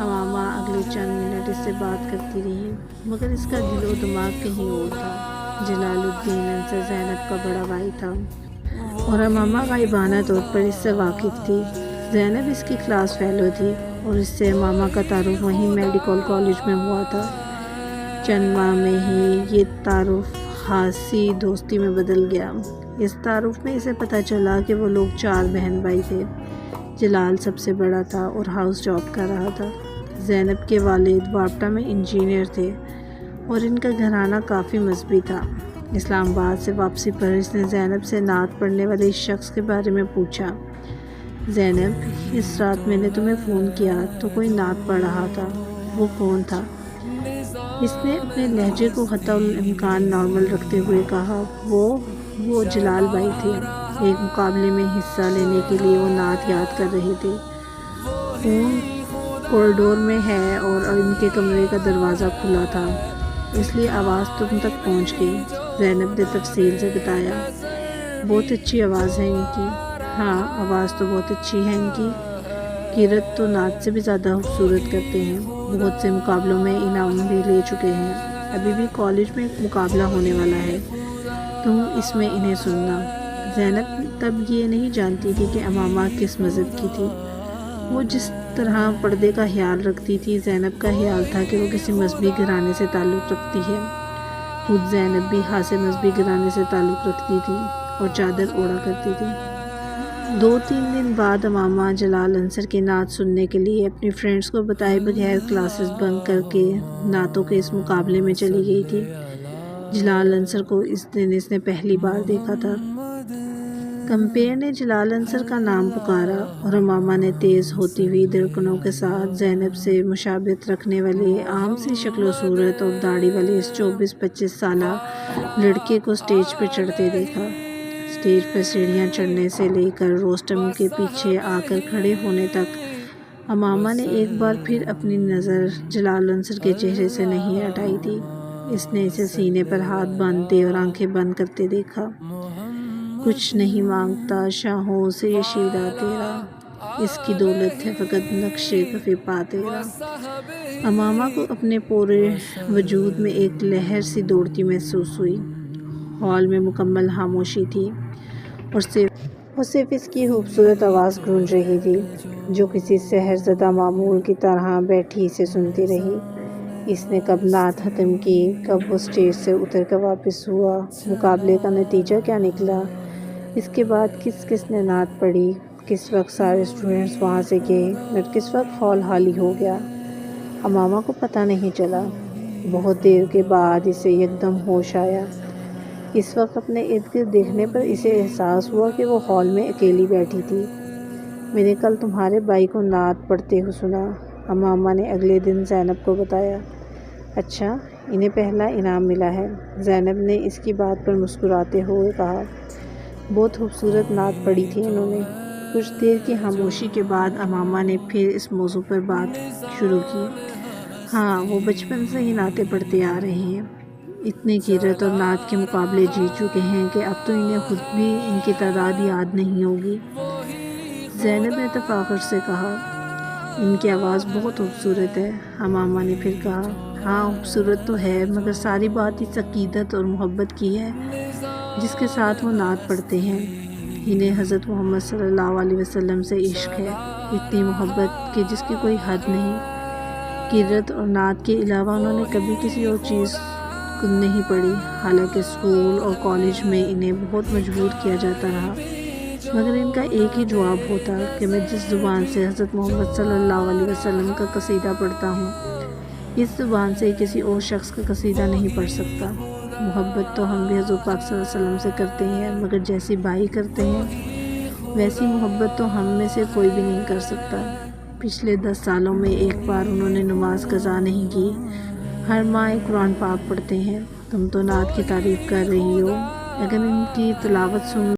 امامہ اگلے چند منٹ اس سے بات کرتی رہی، مگر اس کا دل و دماغ کہیں اور تھا۔ جلال الدین انصر زینب کا بڑا بھائی تھا اور امامہ غائبانہ طور پر اس سے واقف تھی۔ زینب اس کی کلاس فیلو تھی اور اس سے ماما کا تعارف وہیں میڈیکل کالج میں ہوا تھا۔ چند ماہ میں ہی یہ تعارف خاصی دوستی میں بدل گیا۔ اس تعارف میں اسے پتہ چلا کہ وہ لوگ 4 بہن بھائی تھے۔ جلال سب سے بڑا تھا اور ہاؤس جاب کر رہا تھا۔ زینب کے والد وابٹا میں انجینئر تھے اور ان کا گھرانہ کافی مذہبی تھا۔ اسلام آباد سے واپسی پر اس نے زینب سے نعت پڑھنے والے اس شخص کے بارے میں پوچھا۔ زینب، اس رات میں نے تمہیں فون کیا تو کوئی نعت پڑھ رہا تھا، وہ کون تھا؟ اس نے اپنے لہجے کو حتی الامکان نارمل رکھتے ہوئے کہا، وہ جلال بھائی تھے۔ ایک مقابلے میں حصہ لینے کے لیے وہ نعت یاد کر رہے تھے۔ فون کوریڈور میں ہے اور ان کے کمرے کا دروازہ کھلا تھا، اس لیے آواز تم تک پہنچ گئی۔ زینب نے تفصیل سے بتایا۔ بہت اچھی آواز ہے ان کی۔ ہاں، آواز تو بہت اچھی ہے ان کی۔ قیرت تو نعت سے بھی زیادہ خوبصورت کرتے ہیں۔ بہت سے مقابلوں میں انعام بھی لے چکے ہیں۔ ابھی بھی کالج میں ایک مقابلہ ہونے والا ہے، تم اس میں انہیں سننا۔ زینب تب یہ نہیں جانتی تھی کہ امامہ کس مذہب کی تھی۔ وہ جس طرح پردے کا خیال رکھتی تھی، زینب کا خیال تھا کہ وہ کسی مذہبی گھرانے سے تعلق رکھتی ہے۔ خود زینب بھی خاصے مذہبی گھرانے سے تعلق رکھتی تھی اور چادر اوڑھا کرتی تھی۔ 2-3 دن بعد امامہ جلال انصر کی نعت سننے کے لیے اپنی فرینڈز کو بتائے بغیر کلاسز بنک کر کے نعتوں کے اس مقابلے میں چلی گئی تھی۔ جلال انصر کو اس دن اس نے پہلی بار دیکھا تھا۔ کمپیر نے جلال انصر کا نام پکارا اور امامہ نے تیز ہوتی ہوئی دھڑکنوں کے ساتھ زینب سے مشابہت رکھنے والے عام سی شکل و صورت اور داڑھی والے اس 24-25 سالہ لڑکے کو سٹیج پہ چڑھتے دیکھا۔ اسٹیج پر سیڑھیاں چڑھنے سے لے کر روسٹم کے پیچھے آ کر کھڑے ہونے تک امامہ نے ایک بار پھر اپنی نظر جلال انصر کے چہرے سے نہیں ہٹائی تھی۔ اس نے اسے سینے پر ہاتھ باندھتے اور آنکھیں بند کرتے دیکھا۔ کچھ نہیں مانگتا شاہوں سے یہ شیرہ تیرا، اس کی دولت ہے فقط نقشے کفِ پا تیرا۔ امامہ کو اپنے پورے وجود میں ایک لہر سی دوڑتی محسوس ہوئی۔ ہال میں مکمل خاموشی تھی اور صرف اس کی خوبصورت آواز گونج رہی تھی، جو کسی سحر زدہ معمول کی طرح بیٹھی اسے سنتی رہی۔ اس نے کب نعت ختم کی، کب وہ سٹیج سے اتر کر واپس ہوا، مقابلے کا نتیجہ کیا نکلا، اس کے بعد کس نے نعت پڑھی، کس وقت سارے اسٹوڈنٹس وہاں سے گئے اور کس وقت ہال خالی ہو گیا، امامہ کو پتہ نہیں چلا۔ بہت دیر کے بعد اسے یکدم ہوش آیا۔ اس وقت اپنے ارد گرد دیکھنے پر اسے احساس ہوا کہ وہ ہال میں اکیلی بیٹھی تھی۔ میں نے کل تمہارے بھائی کو نعت پڑھتے ہوئے سنا، امامہ نے اگلے دن زینب کو بتایا۔ اچھا، انہیں پہلا انعام ملا ہے، زینب نے اس کی بات پر مسکراتے ہوئے کہا۔ بہت خوبصورت نعت پڑھی تھی انہوں نے۔ کچھ دیر کی خاموشی کے بعد امامہ نے پھر اس موضوع پر بات شروع کی۔ ہاں، وہ بچپن سے ہی نعتیں پڑھتے آ رہے ہیں، اتنے قیرت اور نعت کے مقابلے جیت چکے ہیں کہ اب تو انہیں خود بھی ان کی تعداد یاد نہیں ہوگی۔ زینب نے تفاخر سے کہا۔ ان کی آواز بہت خوبصورت ہے، امامہ نے پھر کہا۔ ہاں، خوبصورت تو ہے، مگر ساری بات اس عقیدت اور محبت کی ہے جس کے ساتھ وہ نعت پڑھتے ہیں۔ انہیں حضرت محمد صلی اللہ علیہ وسلم سے عشق ہے، اتنی محبت کہ جس کی کوئی حد نہیں۔ قیرت اور نعت کے علاوہ انہوں نے کبھی کسی اور چیز نہیں پڑھی، حالانکہ اسکول اور کالج میں انہیں بہت مجبور کیا جاتا رہا، مگر ان کا ایک ہی جواب ہوتا کہ میں جس زبان سے حضرت محمد صلی اللہ علیہ وسلم کا قصیدہ پڑھتا ہوں، اس زبان سے کسی اور شخص کا قصیدہ نہیں پڑھ سکتا۔ محبت تو ہم بھی حضور پاک صلی اللہ علیہ وسلم سے کرتے ہیں، مگر جیسی بھائی کرتے ہیں ویسی محبت تو ہم میں سے کوئی بھی نہیں کر سکتا۔ پچھلے 10 سالوں میں ایک بار انہوں نے نماز قضا نہیں کی، ہر ماہ ایک قرآن پاک پڑھتے ہیں۔ تم تو نعت کی تعریف کر رہی ہو، اگر ان کی تلاوت سن